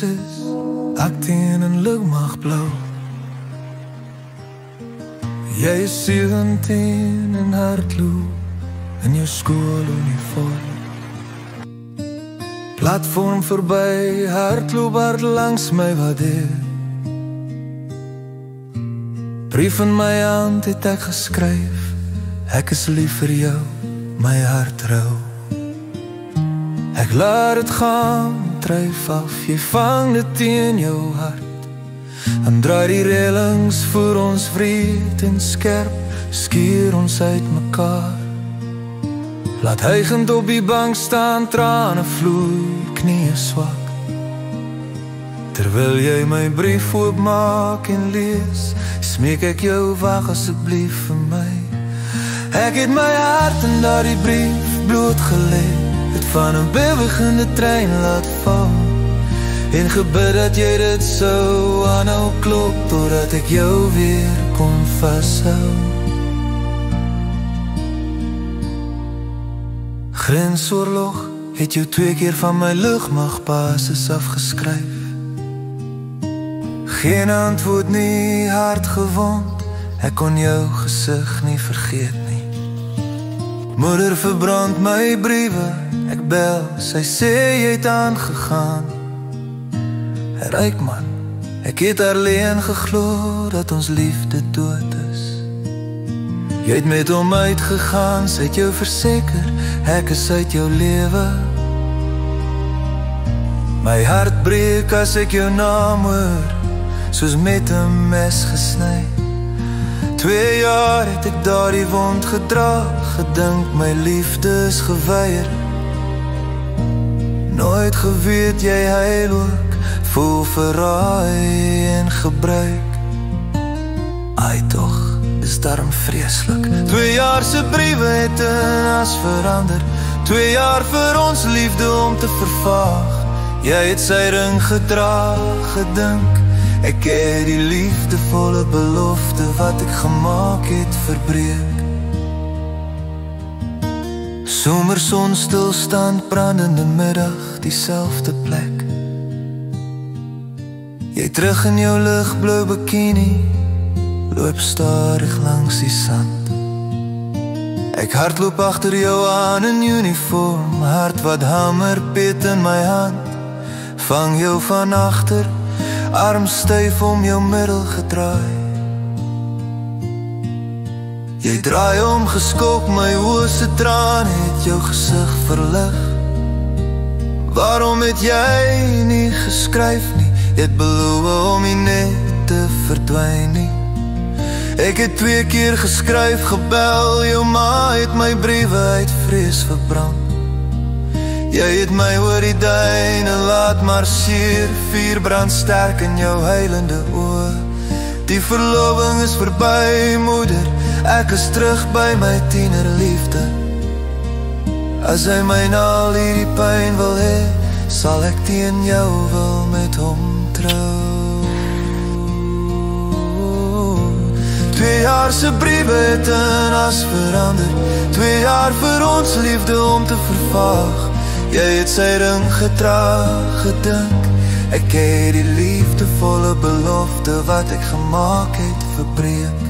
is, ek teen in lugmagblou. Jy is 17 en hardloop in jou skooluniform. Platform verby, hardloop hard langs my waardeer. Brief in my hand het ek geskryf, ek is lief vir jou, my hart rou. Ek laat het gaan, dryf af, jy vang dit teen jou hart. En draai die reëlings voor ons wreed en skerp, skeer ons uit mekaar. Laat hygend op die bank staan, trane vloei, knieë swak. Terwyl jy my brief oopmaak en lees, smeek ek jou, wag asseblief vir my. Ek het my hart in daardie brief blootgelê, het van 'n bewegende trein laat val, en gebid dat jy dit sou aanhou klop, totdat ek jou weer kon vashou. Grensoorlog het jou 2 keer van my lugmagbasis afgeskryf. Geen antwoord nie, hart gewond, ek kon jou gesig nie vergeet nie. Moeder verbrand my briewe, ek bel, sy sê jy het aangegaan. Ryk man, ek het alleen geglo dat ons liefde dood is. Jy het met hom uitgegaan, sy het jou verseker, ek is uit jou lewe. My hart breek as ek jou naam hoor, soos met 'n mes gesny. 2 jaar het ek daardie wond gedra, gedink my liefde is geweier. Nooit geweet jy huil ook, voel verraai en gebruik. Ai tog, is daarom vreeslik. 2 jaar se briewe het in as verander, 2 jaar vir ons liefde om te vervaag. Jy het sy ring gedra, gedink, ek het die liefdevolle belofte wat ek gemaak het verbreek. Somerson stilstand, brandende middag, dieselfde plek. Jy terug in jou ligblou bikini, loop stadig langs die sand. Ek hardloop agter jou aan in uniform, hart wat hamer, pet in my hand. Vang jou van agter, arm styf om jou middel gedraai. Jy draai om geskok, my oë se traan het jou gesig verlig. Waarom het jy nie geskryf nie? Jy het beloof om nie net te verdwyn nie. Ek het 2 keer geskryf, gebel, jou ma het my briewe uit vrees verbrand. Jy het my oor die duine laat marseer, vuur brand sterk in jou huilende oë. Die verloving is verby, moeder, ek is terug by my tienerliefde. As hy my na al hierdie pyn wil hê, sal ek teen jou wil met hom trou. 2 jaar se briewe het in as verander, 2 jaar vir ons liefde om te vervaag. Jy het sy ring gedra, gedink, ek het die liefdevolle belofte wat ek gemaak het verbreek.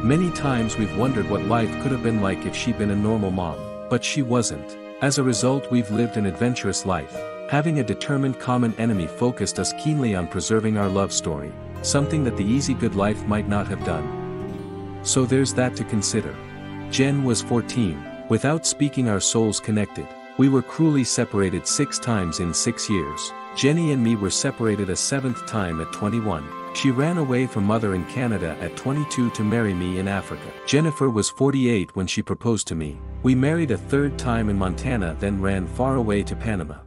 Many times we've wondered what life could have been like if she'd been a normal mom, but she wasn't. As a result, we've lived an adventurous life. Having a determined common enemy focused us keenly on preserving our love story, something that the easy good life might not have done. So there's that to consider. Jen was 14. Without speaking, our souls connected. We were cruelly separated 6 times in 6 years. Jenny and me were separated a 7th time at 21. She ran away from mother in Canada at 22 to marry me in Africa. Jennifer was 48 when she proposed to me. We married a 3rd time in Montana, then ran far away to Panama.